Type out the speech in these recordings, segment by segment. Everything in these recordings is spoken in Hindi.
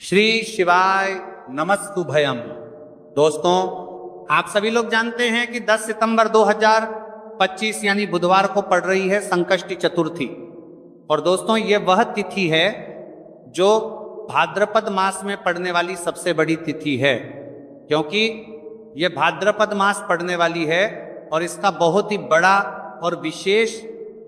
श्री शिवाय नमस्तुभयम। दोस्तों, आप सभी लोग जानते हैं कि 10 सितंबर 2025 यानी बुधवार को पड़ रही है संकष्टी चतुर्थी। और दोस्तों, ये वह तिथि है जो भाद्रपद मास में पड़ने वाली सबसे बड़ी तिथि है, क्योंकि ये भाद्रपद मास पड़ने वाली है और इसका बहुत ही बड़ा और विशेष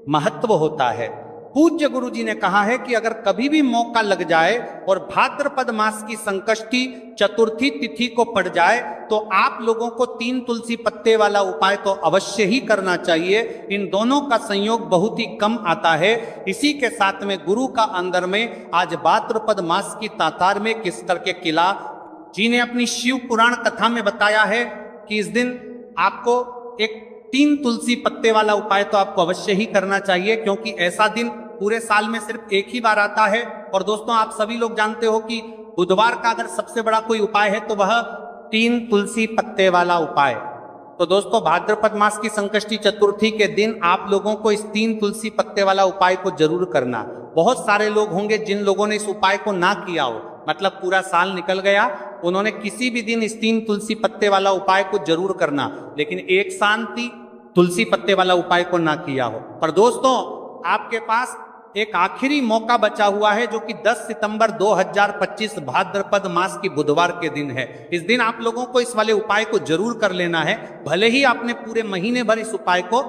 महत्व होता है। पूज्य गुरु जी ने कहा है कि अगर कभी भी मौका लग जाए और भाद्रपद मास की संकष्टी चतुर्थी तिथि को पड़ जाए तो आप लोगों को 3 तुलसी पत्ते वाला उपाय तो अवश्य ही करना चाहिए। इन दोनों का संयोग बहुत ही कम आता है। इसी के साथ में गुरु का अंदर में आज भाद्रपद मास की तातार में किस करके किला जी ने अपनी शिव पुराण कथा में बताया है कि इस दिन आपको एक 3 तुलसी पत्ते वाला उपाय तो आपको अवश्य ही करना चाहिए, क्योंकि ऐसा दिन पूरे साल में सिर्फ एक ही बार आता है। और दोस्तों, आप सभी लोग जानते हो कि बुधवार का अगर सबसे बड़ा कोई उपाय है तो वह 3 तुलसी पत्ते वाला उपाय। तो दोस्तों, भाद्रपद मास की संकष्टी चतुर्थी के दिन आप लोगों को इस 3 तुलसी पत्ते वाला उपाय को जरूर करना। बहुत सारे लोग होंगे जिन लोगों ने इस उपाय को ना किया हो, मतलब पूरा साल निकल गया, उन्होंने किसी भी दिन इस 3 तुलसी पत्ते वाला उपाय को जरूर करना, लेकिन एक शांति तुलसी पत्ते वाला उपाय को ना किया हो। पर दोस्तों, आपके पास एक आखिरी मौका बचा हुआ है जो कि 10 सितंबर 2025 भाद्रपद मास की बुधवार के दिन है। इस दिन आप लोगों को इस वाले उपाय को जरूर कर लेना है, भले ही आपने पूरे महीने भर इस उपाय को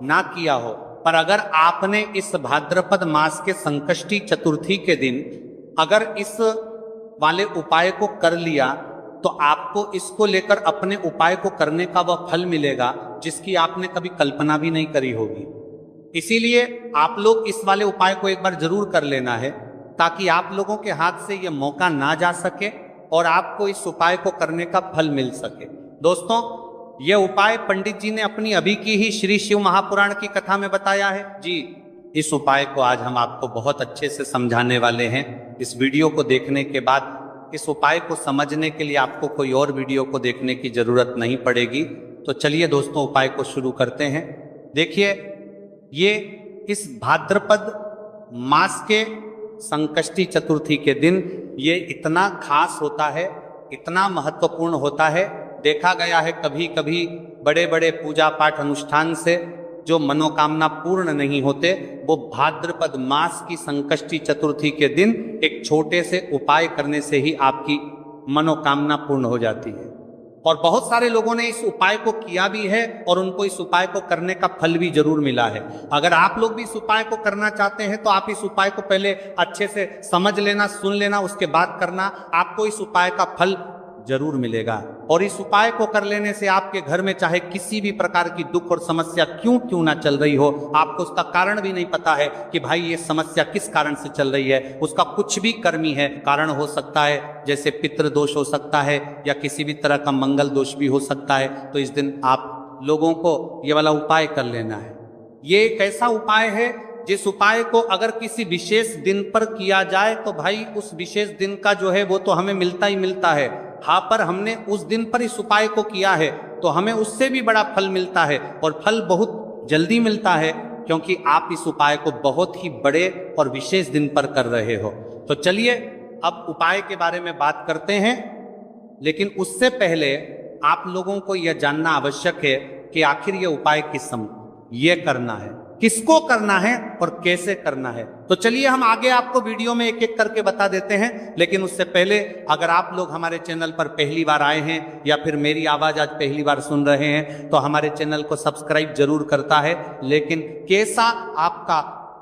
ना किया हो। पर अगर आपने इस भाद्रपद मास के संकष्टी चतुर्थी के दिन अगर इस वाले उपाय को कर लिया तो आपको इसको लेकर अपने उपाय को करने का वह फल मिलेगा जिसकी आपने कभी कल्पना भी नहीं करी होगी। इसीलिए आप लोग इस वाले उपाय को एक बार जरूर कर लेना है, ताकि आप लोगों के हाथ से यह मौका ना जा सके और आपको इस उपाय को करने का फल मिल सके। दोस्तों, यह उपाय पंडित जी ने अपनी अभी की ही श्री शिव महापुराण की कथा में बताया है जी। इस उपाय को आज हम आपको बहुत अच्छे से समझाने वाले हैं। इस वीडियो को देखने के बाद इस उपाय को समझने के लिए आपको कोई और वीडियो को देखने की जरूरत नहीं पड़ेगी। तो चलिए दोस्तों, उपाय को शुरू करते हैं। देखिए, ये इस भाद्रपद मास के संकष्टी चतुर्थी के दिन ये इतना खास होता है, इतना महत्वपूर्ण होता है। देखा गया है कभी कभी बड़े बड़े पूजा पाठ अनुष्ठान से जो मनोकामना पूर्ण नहीं होते, वो भाद्रपद मास की संकष्टी चतुर्थी के दिन एक छोटे से उपाय करने से ही आपकी मनोकामना पूर्ण हो जाती है। और बहुत सारे लोगों ने इस उपाय को किया भी है और उनको इस उपाय को करने का फल भी जरूर मिला है। अगर आप लोग भी इस उपाय को करना चाहते हैं तो आप इस उपाय को पहले अच्छे से समझ लेना, सुन लेना, उसके बाद करना। आपको इस उपाय का फल जरूर मिलेगा। और इस उपाय को कर लेने से आपके घर में चाहे किसी भी प्रकार की दुख और समस्या क्यों ना चल रही हो, आपको उसका कारण भी नहीं पता है कि भाई ये समस्या किस कारण से चल रही है, उसका कुछ भी कर्मी है कारण हो सकता है, जैसे पितृ दोष हो सकता है या किसी भी तरह का मंगल दोष भी हो सकता है। तो इस दिन आप लोगों को ये वाला उपाय कर लेना है। ये एक ऐसा उपाय है जिस उपाय को अगर किसी विशेष दिन पर किया जाए तो भाई उस विशेष दिन का जो है वो तो हमें मिलता ही मिलता है। हाँ, पर हमने उस दिन पर इस उपाय को किया है तो हमें उससे भी बड़ा फल मिलता है, और फल बहुत जल्दी मिलता है, क्योंकि आप इस उपाय को बहुत ही बड़े और विशेष दिन पर कर रहे हो। तो चलिए अब उपाय के बारे में बात करते हैं, लेकिन उससे पहले आप लोगों को यह जानना आवश्यक है कि आखिर यह उपाय किस समय ये करना है, किसको करना है और कैसे करना है। तो चलिए हम आगे आपको वीडियो में एक एक करके बता देते हैं। लेकिन उससे पहले अगर आप लोग हमारे चैनल पर पहली बार आए हैं या फिर मेरी आवाज आज पहली बार सुन रहे हैं तो हमारे चैनल को सब्सक्राइब जरूर करता है। लेकिन कैसा आपका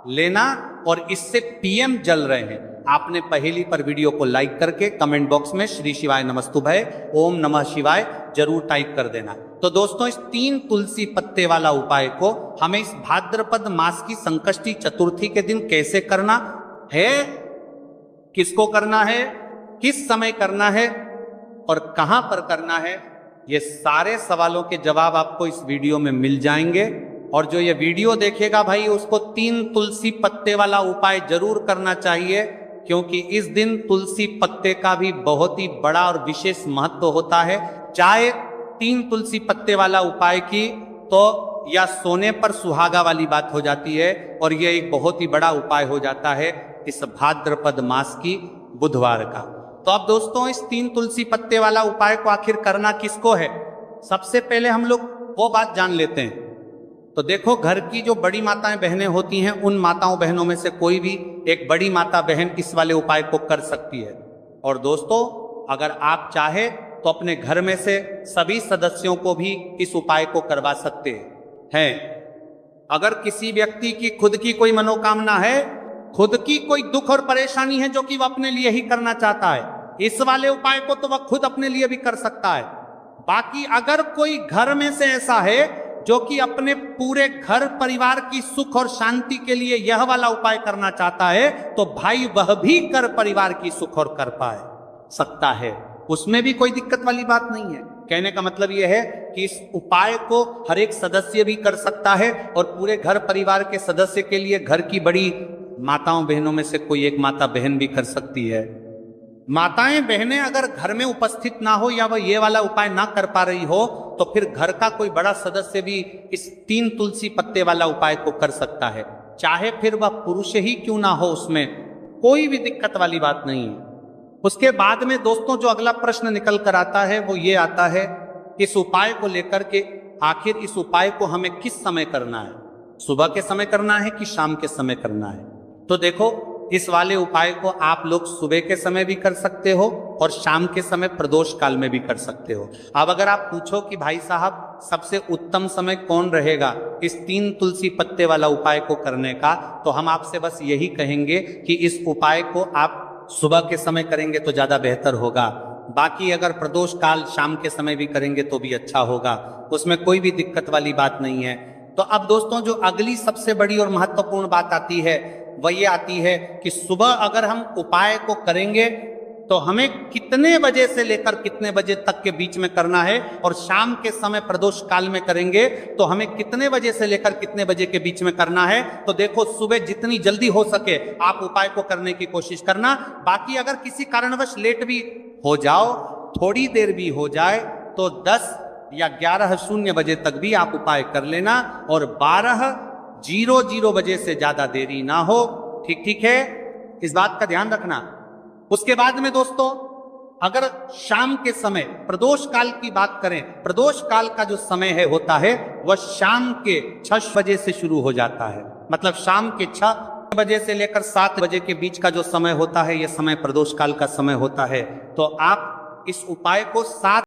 लेना और इससे पीएम जल रहे हैं, आपने पहली पर वीडियो को लाइक करके कमेंट बॉक्स में श्री शिवाय नमस्तुभय ओम नमः शिवाय जरूर टाइप कर देना। तो दोस्तों, इस 3 तुलसी पत्ते वाला उपाय को हमें इस भाद्रपद मास की संकष्टी चतुर्थी के दिन कैसे करना है, किसको करना है, किस समय करना है और कहां पर करना है, ये सारे सवालों के जवाब आपको इस वीडियो में मिल जाएंगे। और जो ये वीडियो देखेगा भाई, उसको 3 तुलसी पत्ते वाला उपाय जरूर करना चाहिए, क्योंकि इस दिन तुलसी पत्ते का भी बहुत ही बड़ा और विशेष महत्व होता है। चाहे 3 तुलसी पत्ते वाला उपाय की तो या सोने पर सुहागा वाली बात हो जाती है, और यह एक बहुत ही बड़ा उपाय हो जाता है इस भाद्रपद मास की बुधवार का। तो अब दोस्तों इस 3 तुलसी पत्ते वाला उपाय को आखिर करना किसको है, सबसे पहले हम लोग वो बात जान लेते हैं। तो देखो, घर की जो बड़ी माताएं बहनें होती हैं, उन माताओं बहनों में से कोई भी एक बड़ी माता बहन इस वाले उपाय को कर सकती है। और दोस्तों, अगर आप चाहे तो अपने घर में से सभी सदस्यों को भी इस उपाय को करवा सकते हैं। अगर किसी व्यक्ति की खुद की कोई मनोकामना है, खुद की कोई दुख और परेशानी है जो कि वह अपने लिए ही करना चाहता है, इस वाले उपाय को तो वह खुद अपने लिए भी कर सकता है। बाकी अगर कोई घर में से ऐसा है जो कि अपने पूरे घर परिवार की सुख और शांति के लिए यह वाला उपाय करना चाहता है, तो भाई वह भी कर परिवार की सुख और कर पाए सकता है, उसमें भी कोई दिक्कत वाली बात नहीं है। कहने का मतलब यह है कि इस उपाय को हर एक सदस्य भी कर सकता है और पूरे घर परिवार के सदस्य के लिए घर की बड़ी माताओं बहनों में से कोई एक माता बहन भी कर सकती है। माताएं बहनें अगर घर में उपस्थित ना हो या वह ये वाला उपाय ना कर पा रही हो, तो फिर घर का कोई बड़ा सदस्य भी इस 3 तुलसी पत्ते वाला उपाय को कर सकता है, चाहे फिर वह पुरुष ही क्यों ना हो, उसमें कोई भी दिक्कत वाली बात नहीं है। उसके बाद में दोस्तों जो अगला प्रश्न निकल कर आता है वो ये आता है, इस उपाय को लेकर के आखिर इस उपाय को हमें किस समय करना है, सुबह के समय करना है कि शाम के समय करना है। तो देखो, इस वाले उपाय को आप लोग सुबह के समय भी कर सकते हो और शाम के समय प्रदोष काल में भी कर सकते हो। अब अगर आप पूछो कि भाई साहब सबसे उत्तम समय कौन रहेगा इस 3 तुलसी पत्ते वाला उपाय को करने का, तो हम आपसे बस यही कहेंगे कि इस उपाय को आप सुबह के समय करेंगे तो ज्यादा बेहतर होगा। बाकी अगर प्रदोष काल शाम के समय भी करेंगे तो भी अच्छा होगा, उसमें कोई भी दिक्कत वाली बात नहीं है। तो अब दोस्तों जो अगली सबसे बड़ी और महत्वपूर्ण बात आती है वह ये आती है कि सुबह अगर हम उपाय को करेंगे तो हमें कितने बजे से लेकर कितने बजे तक के बीच में करना है, और शाम के समय प्रदोष काल में करेंगे तो हमें कितने बजे से लेकर कितने बजे के बीच में करना है। तो देखो, सुबह जितनी जल्दी हो सके आप उपाय को करने की कोशिश करना। बाकी अगर किसी कारणवश लेट भी हो जाओ, थोड़ी देर भी हो जाए, तो 10 या 11:00 बजे तक भी आप उपाय कर लेना, और 12:00 बजे से ज्यादा देरी ना हो। ठीक है, इस बात का ध्यान रखना। उसके बाद में दोस्तों अगर शाम के समय प्रदोष काल की बात करें, प्रदोष काल का जो समय है होता है वह शाम के 6 बजे से शुरू हो जाता है। मतलब शाम के 6 बजे से लेकर 7 बजे के बीच का जो समय होता है, यह समय प्रदोष काल का समय होता है। तो आप इस उपाय को 7